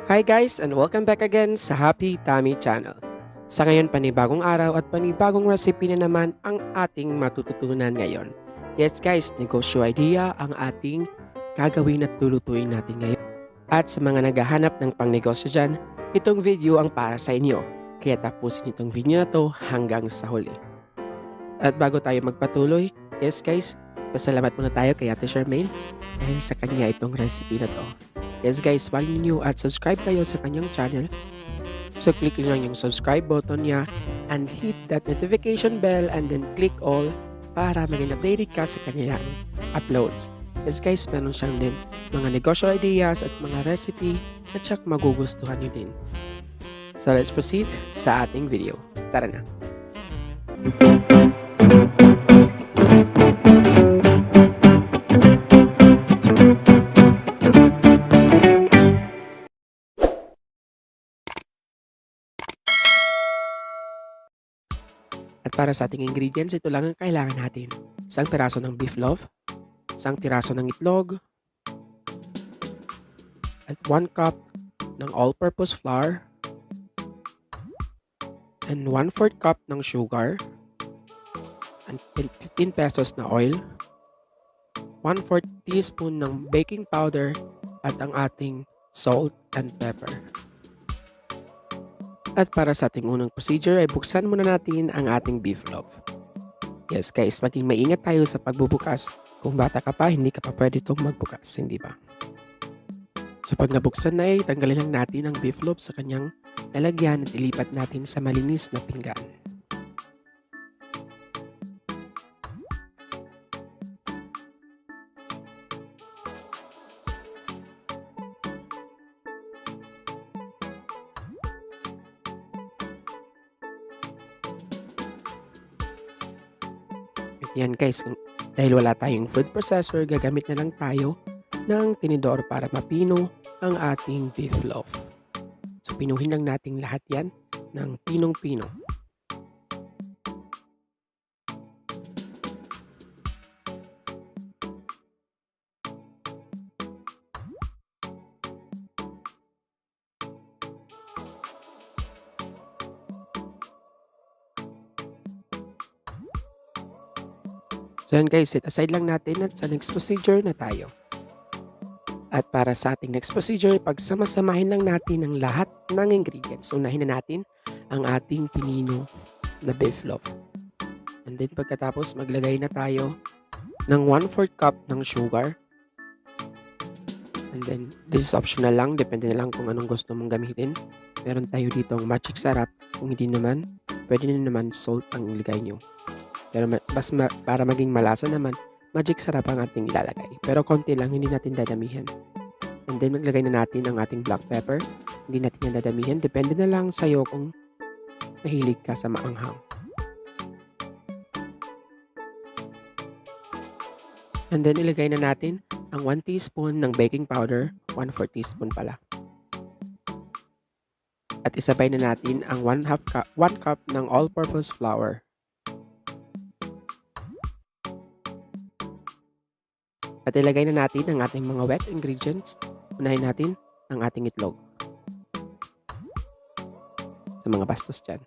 Hi guys and welcome back again sa Happy Tummy Channel. Sa ngayon panibagong araw at panibagong recipe na naman ang ating matututunan ngayon. Yes guys, negosyo idea ang ating gagawin at lulutuin natin ngayon. At sa mga naghahanap ng pangnegosyo dyan, itong video ang para sa inyo. Kaya tapusin itong video na to hanggang sa huli. At bago tayo magpatuloy, yes guys, pasalamat muna tayo kay Ate Charmaine dahil sa kanya itong recipe na to. Yes guys, follow nyo at subscribe kayo sa kanyang channel. So click nyo lang yung subscribe button niya and hit that notification bell and then click all para maging updated ka sa kanyang uploads. Yes guys, meron siyang din mga negosyo ideas at mga recipe at syak magugustuhan nyo din. So let's proceed sa ating video. Tara na! At para sa ating ingredients, ito lang ang kailangan natin. Isang piraso ng beef loaf, isang piraso ng itlog, at 1 cup ng all-purpose flour, and 1/4 cup ng sugar, and 15 pesos na oil, 1/4 teaspoon ng baking powder, at ang ating salt and pepper. At para sa ating unang procedure ay buksan muna natin ang ating beef loaf. Yes guys, maging maingat tayo sa pagbubukas. Kung bata ka pa, hindi ka pa pwede itong magbukas, hindi ba? So pag nabuksan na ay tanggalin lang natin ang beef loaf sa kanyang lalagyan at ilipat natin sa malinis na pinggan. Yan guys, dahil wala tayong food processor, gagamit na lang tayo ng tinidor para mapino ang ating beef loaf. So pinuhin lang natin lahat yan ng pinong-pino. So yan guys, set aside lang natin at sa next procedure na tayo. At para sa ating next procedure, pagsama-samahin lang natin ang lahat ng ingredients. Unahin na natin ang ating pinino na beef loaf. And then pagkatapos maglagay na tayo ng 1/4 cup ng sugar. And then this is optional lang, depende na lang kung anong gusto mong gamitin. Meron tayo dito ang magic sarap, kung hindi naman, pwede na naman salt ang ilagay nyo. Pero para maging malasa naman, magic sarap ang ating ilalagay. Pero konti lang, hindi natin dadamihan. And then maglagay na natin ang ating black pepper. Hindi natin yan dadamihan. Depende na lang sa'yo kung mahilig ka sa maanghang. And then ilagay na natin ang 1 teaspoon ng baking powder, 1/4 teaspoon pala. At isabay na natin ang 1 cup ng all-purpose flour. At ilagay na natin ang ating mga wet ingredients. Unahin natin ang ating itlog. Sa mga bastos dyan.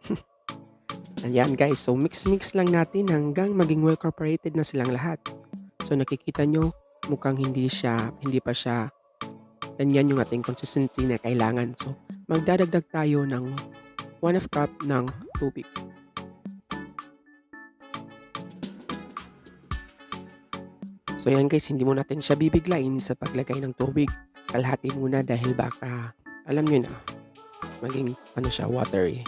Ayan guys, so mix-mix lang natin hanggang maging well incorporated na silang lahat. So nakikita nyo, mukhang hindi pa siya ganyan yung ating consistency na kailangan. So magdadagdag tayo ng 1/2 cup ng tubig. So yan guys, hindi mo natin siya bibiglain sa paglagay ng tubig. Kalahati muna dahil baka, alam nyo na, maging siya, watery.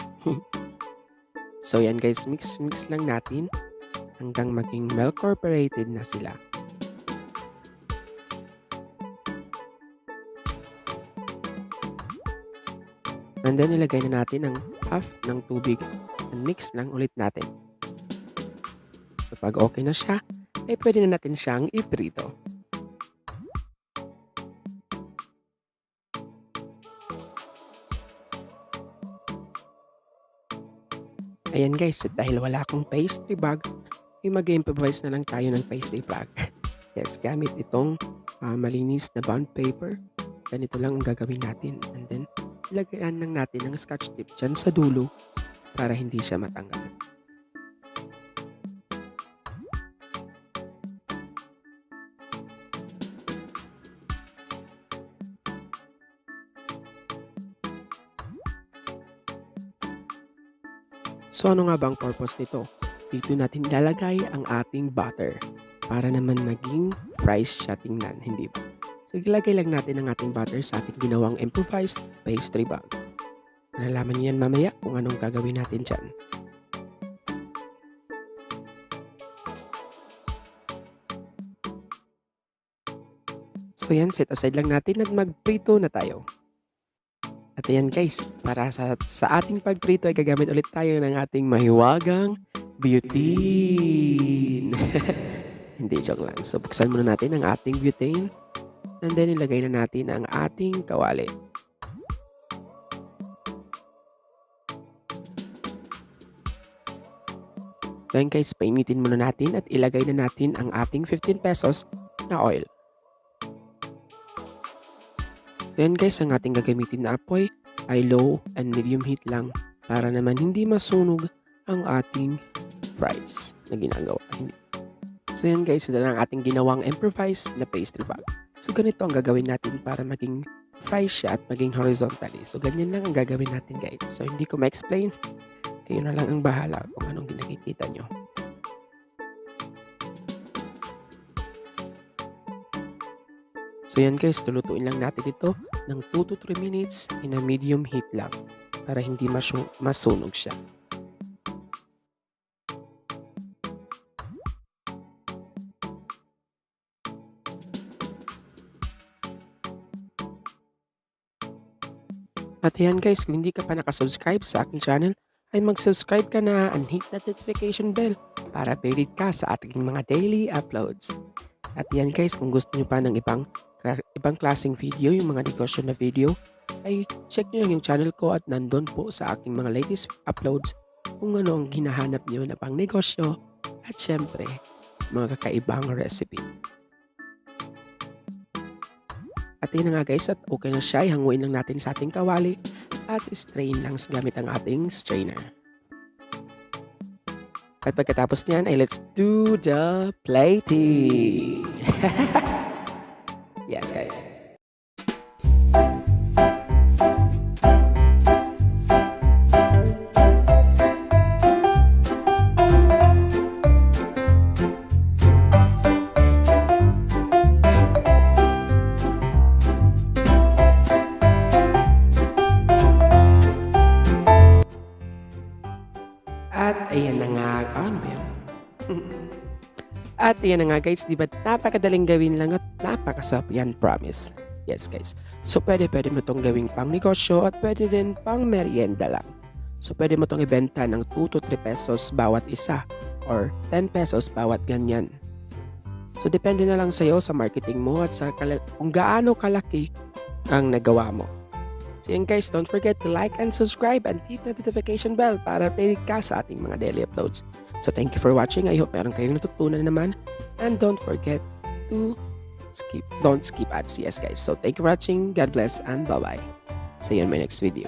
So yan guys, mix lang natin hanggang maging well incorporated na sila. And then ilagay na natin ang half ng tubig and mix lang ulit natin. So pag okay na siya, ay pwede na natin siyang iprito. Ayan guys, dahil wala akong pastry bag, ay mag-improvise na lang tayo ng pastry bag. Yes, gamit itong malinis na bond paper. Ganito lang ang gagawin natin. And then, lagyan lang natin ng scotch tape dyan sa dulo para hindi siya matanggal. So ano nga ba ang purpose nito? Dito natin ilalagay ang ating butter para naman maging fries siya tingnan, hindi ba? So ilagay lang natin ang ating butter sa ating ginawang improvised pastry bag. Malalaman niyo yan mamaya kung anong gagawin natin dyan. So yan, set aside lang natin at magprito na tayo. At ayan guys, para sa ating pagprito ay gagamit ulit tayo ng ating mahiwagang butane. Hindi, joke lang. So buksan muna natin ang ating butane. And then ilagay na natin ang ating kawali. Then guys, painitin muna natin at ilagay na natin ang ating 15 pesos na oil. Then guys, ang ating gagamitin na apoy ay low and medium heat lang para naman hindi masunog ang ating fries na ginagawa. So yan guys, ito na ang ating ginawang improvised na pastry bag. So ganito ang gagawin natin para maging fries siya at maging horizontally. So ganyan lang ang gagawin natin guys. So hindi ko ma-explain. Kayo na lang ang bahala kung anong nakikita nyo. So yan guys, tulutuin lang natin ito ng 2 to 3 minutes in a medium heat lang para hindi masunog siya. At yan guys, kung hindi ka pa nakasubscribe sa aking channel, ay mag-subscribe ka na and hit that notification bell para updated ka sa ating mga daily uploads. At yan guys, kung gusto nyo pa ng ibang klaseng video, yung mga negosyo na video, ay check nyo lang yung channel ko at nandun po sa aking mga latest uploads kung ano ang hinahanap nyo na pang negosyo at syempre, mga kakaibang recipe. At yun na nga guys, at okay na siya, ihanguin lang natin sa ating kawali at strain lang gamit ang ating strainer. At pagkatapos niyan ay let's do the plating. Yes guys. At ayan na nga, ano ba yan? At ayan na nga guys, di ba napakadaling gawin lang at napakasarap yan, promise. Yes guys, so pwede mo itong gawing pang negosyo at pwede rin pang merienda lang. So pwede mo itong ibenta ng 2 to 3 pesos bawat isa or 10 pesos bawat ganyan. So depende na lang sa'yo sa marketing mo at sa kung gaano kalaki ang nagawa mo. So yan guys, don't forget to like and subscribe and hit the notification bell para updated ka sa ating mga daily uploads. So thank you for watching. I hope meron kayong natutunan naman. And don't forget to don't skip ads. Yes guys. So thank you for watching. God bless and bye-bye. See you in my next video.